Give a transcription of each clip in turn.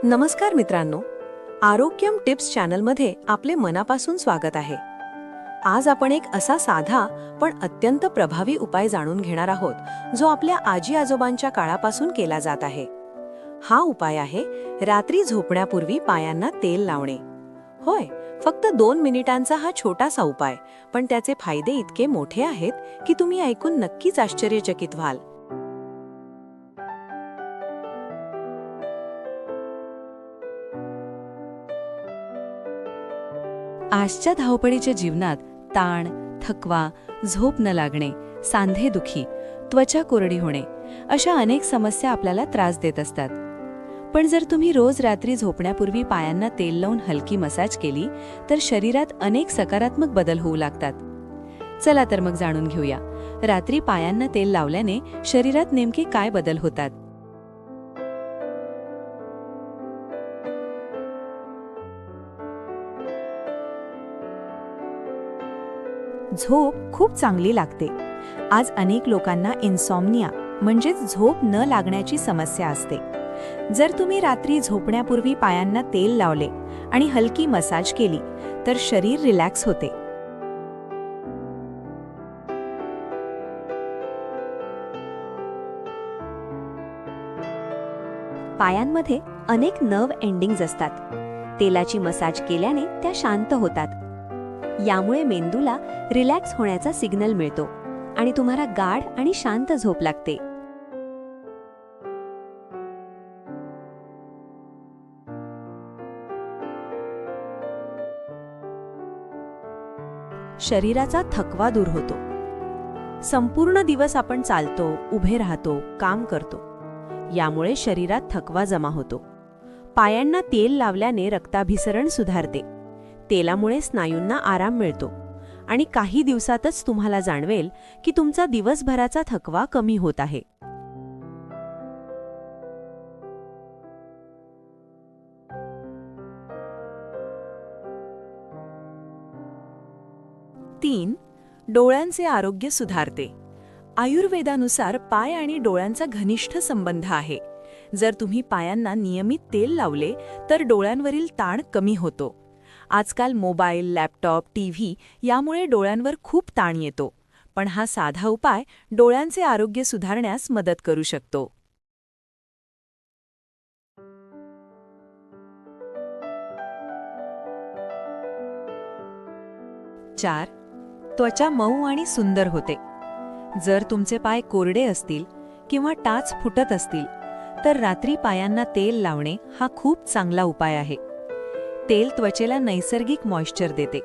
नमस्कार मित्रांनो, आरोग्यम टिप्स चॅनलमध्ये आपले मनापासून स्वागत आहे. आज आपण एक असा साधा पण अत्यंत प्रभावी उपाय जाणून घेणार आहोत जो आपल्या आजी आजोबांच्या काळापासून केला जात आहे. हा उपाय आहे रात्री झोपण्यापूर्वी पायांना तेल लावणे. होय, फक्त 2 मिनिटांचा हा छोटासा उपाय, पण त्याचे फायदे इतके मोठे आहेत की तुम्ही ऐकून नक्कीच आश्चर्यचकित व्हाल. आजच्या धावपळीच्या जीवनात ताण, थकवा, झोप न लागणे, सांधेदुखी, त्वचा कोरडी होणे अशा अनेक समस्या आपल्याला त्रास देत असतात. पण जर तुम्ही रोज रात्री झोपण्यापूर्वी पायांना तेल लावून हलकी मसाज केली तर शरीरात अनेक सकारात्मक बदल होऊ लागतात. चला तर मग जाणून घेऊया, रात्री पायांना तेल लावल्याने शरीरात नेमके काय बदल होतात. झोप खूप चांगली लागते. आज अनेक लोकांना इन्सॉम्निया म्हणजेच झोप न लागण्याची समस्या असते. जर तुम्ही रात्री झोपण्यापूर्वी पायांना तेल लावले आणि हलकी मसाज केली तर शरीर रिलॅक्स होते. पायांमध्ये अनेक नर्व एंडिंग्ज असतात. तेलाची मसाज केल्याने त्या शांत होतात. यामुळे मेंदूला रिलॅक्स होण्याचा सिग्नल मिळतो आणि तुम्हाला गाढ आणि शांत झोप लागते. शरीराचा थकवा दूर होतो. संपूर्ण दिवस आपण चालतो, उभे राहतो, काम करतो. यामुळे शरीरात थकवा जमा होतो. पायांना तेल लावल्याने रक्ताभिसरण सुधारते. तेलामुळे स्नायूंना आराम मिळतो आणि काही दिवसातच तुम्हाला जाणवेल की तुमचा दिवसभराचा थकवा कमी होत आहे. तीन, डोळ्यांचे आरोग्य सुधारते. आयुर्वेदानुसार पाय आणि डोळ्यांचा घनिष्ठ संबंध आहे. जर तुम्ही पायांना नियमित तेल लावले तर डोळ्यांवरील ताण कमी होतो. आजकाल मोबाईल, लॅपटॉप, टीव्ही यामुळे डोळ्यांवर खूप ताण येतो, पण हा साधा उपाय डोळ्यांचे आरोग्य सुधारण्यास मदत करू शकतो. 4. त्वचा मऊ आणि सुंदर होते. जर तुमचे पाय कोरडे असतील किंवा टाच फुटत असतील तर रात्री पायांना तेल लावणे हा खूप चांगला उपाय आहे. तेल त्वचेला नैसर्गिक मॉइश्चर देते.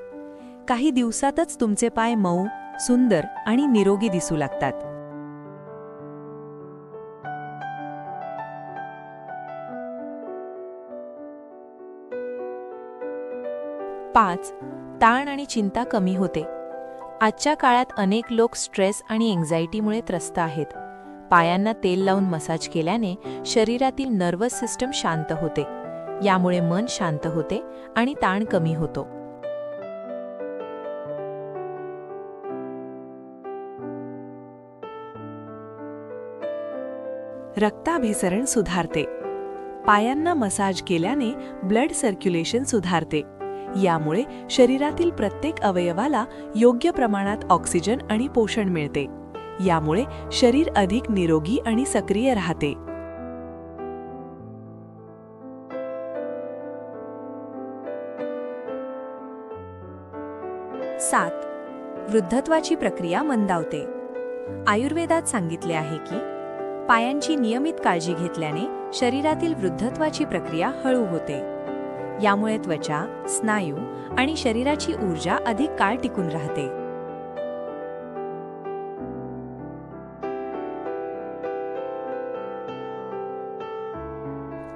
काही दिवसातच तुमचे पाय मऊ, सुंदर आणि निरोगी दिसू लागतात. 5. ताण आणि चिंता कमी होते. आजच्या काळात अनेक लोक स्ट्रेस आणि एन्झायटीमुळे त्रस्त आहेत. पायांना तेल लावून मसाज केल्याने शरीरातील नर्वस सिस्टम शांत होते. यामुळे मन शांत होते आणि ताण कमी होतो. रक्ताभिसरण सुधारते. पायांना मसाज केल्याने ब्लड सर्क्युलेशन सुधारते. यामुळे शरीरातील प्रत्येक अवयवाला योग्य प्रमाणात ऑक्सिजन आणि पोषण मिळते. यामुळे शरीर अधिक निरोगी आणि सक्रिय राहते. 7. वृद्धत्वाची प्रक्रिया मंदावते. आयुर्वेदात सांगितले आहे की पायांची नियमित काळजी घेतल्याने शरीरातील वृद्धत्वाची प्रक्रिया हळू होते. यामुळे त्वचा, स्नायू आणि शरीराची ऊर्जा अधिक काळ टिकून राहते.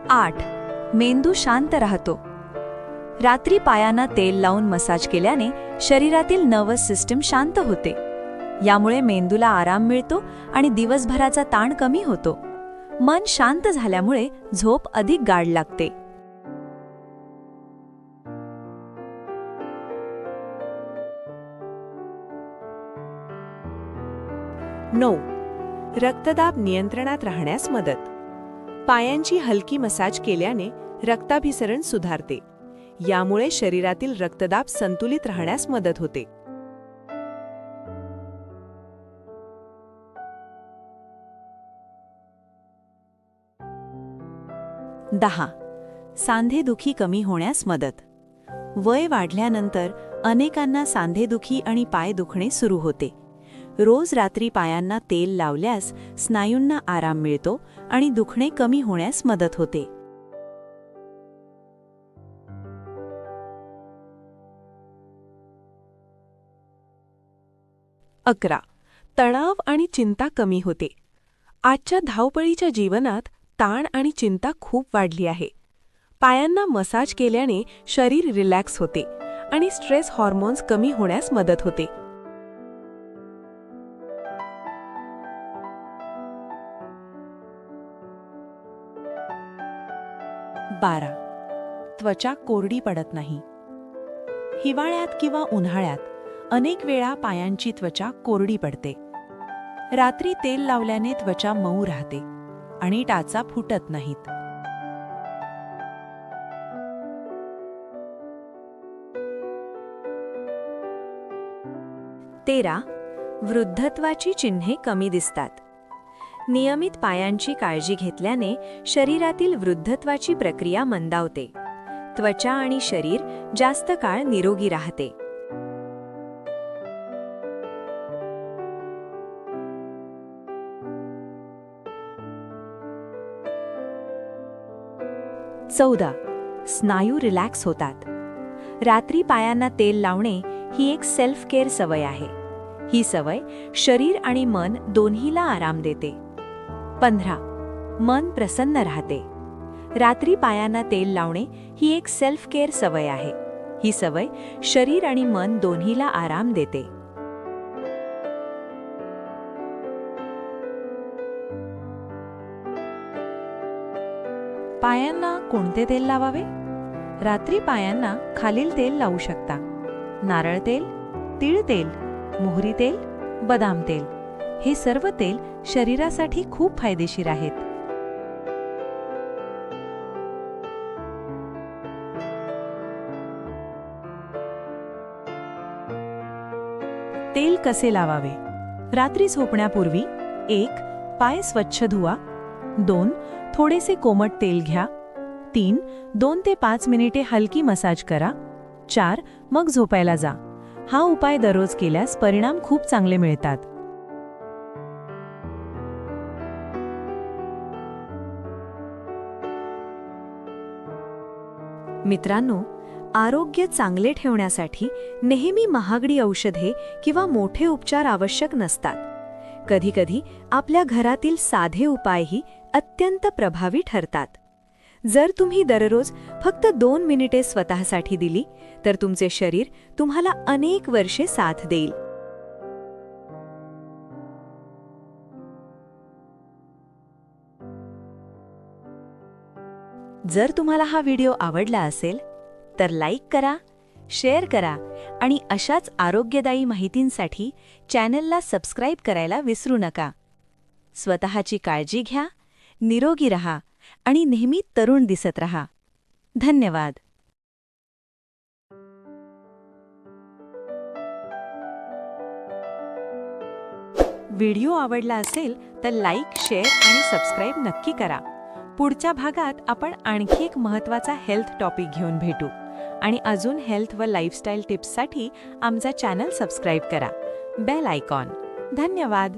8. मेंदू शांत राहतो. रात्री पायांना तेल लावून मसाज केल्याने शरीरातील नर्वस सिस्टम शांत होते. यामुळे मेंदूला आराम मिळतो आणि दिवसभराचा ताण कमी होतो. मन शांत झाल्यामुळे झोप अधिक गाढ लागते. 9. रक्तदाब नियंत्रणात राहण्यास मदत. पायांची हलकी मसाज केल्याने रक्ताभिसरण सुधारते. यामुळे शरीरातील रक्तदाब संतुलित राहण्यास मदत होते. 10. सांधेदुखी कमी होण्यास मदत. वय वाढल्यानंतर अनेकांना सांधेदुखी आणि पाय दुखणे सुरू होते. रोज रात्री पायांना तेल लावल्यास स्नायूंना आराम मिळतो आणि दुखणे कमी होण्यास मदत होते. 11. तणाव आणि चिंता कमी होते. आजच्या धावपळीच्या जीवनात ताण आणि चिंता खूप वाढली आहे. पायांना मसाज केल्याने शरीर रिलॅक्स होते आणि स्ट्रेस हार्मोन्स कमी होण्यास मदत होते. 12. त्वचा कोरडी पडत नाही. हिवाळ्यात किंवा उन्हाळ्यात अनेक वेळा पायांची त्वचा कोरडी पडते. रात्री तेल लावल्याने त्वचा मऊ राहते आणि टाचा फुटत नाहीत. 13. वृद्धत्वाची चिन्हे कमी दिसतात. नियमित पायांची काळजी घेतल्याने शरीरातील वृद्धत्वाची प्रक्रिया मंदावते. त्वचा आणि शरीर जास्त काळ निरोगी राहते. 14. स्नायू रिलॅक्स होतात. रात्री पायांना तेल लावणे ही एक सेल्फ केअर सवय आहे. ही सवय शरीर आणि मन दोन्हीला आराम देते. 15. मन प्रसन्न राहते. रात्री पायांना तेल लावणे ही एक सेल्फ केअर सवय आहे. ही सवय शरीर आणि मन दोन्हीला आराम देते. 'पायांना कोणते तेल लावावे? रात्री पायांना खालील तेल लावू शकता: नारळ तेल, तीळ तेल, मोहरी तेल, बदाम तेल. हे सर्व तेल शरीरासाठी खूप फायदेशीर आहेत. तेल कसे लावावे? रात्री झोपण्यापूर्वी 1. पाय स्वच्छ धुवा. 2. थोडेसे कोमट तेल घ्या. 3. 2 ते 5 मिनिटे हलकी मसाज करा. 4. मग झोपायला जा. हा उपाय दररोज केल्यास परिणाम खूप चांगले मिळतात. मित्रांनो, आरोग्य चांगले ठेवण्यासाठी नेहमी महागडी औषधे किंवा मोठे उपचार आवश्यक नसतात. कधीकधी आपल्या घरातील साधे उपायही अत्यंत प्रभावी ठरतात. जर तुम्ही दररोज फक्त 2 मिनिटे स्वतःसाठी दिली तर तुमचे शरीर तुम्हाला अनेक वर्षे साथ देईल. जर तुम्हाला हा व्हिडिओ आवडला असेल तर लाईक करा, शेअर करा आणि अशाच आरोग्यदायी माहितींसाठी चॅनलला सबस्क्राईब करायला विसरू नका. स्वतःची काळजी घ्या, निरोगी रहा आणि नेहमी तरुण दिसत रहा. धन्यवाद. व्हिडिओ आवडला असेल तर लाईक, शेअर आणि सबस्क्राईब नक्की करा. पुढच्या भागात आपण आणखी एक महत्त्वाचा हेल्थ टॉपिक घेऊन भेटू आणि अजून हेल्थ व लाईफस्टाईल टिप्ससाठी आमचा चॅनल सबस्क्राईब करा. Bell icon. धन्यवाद.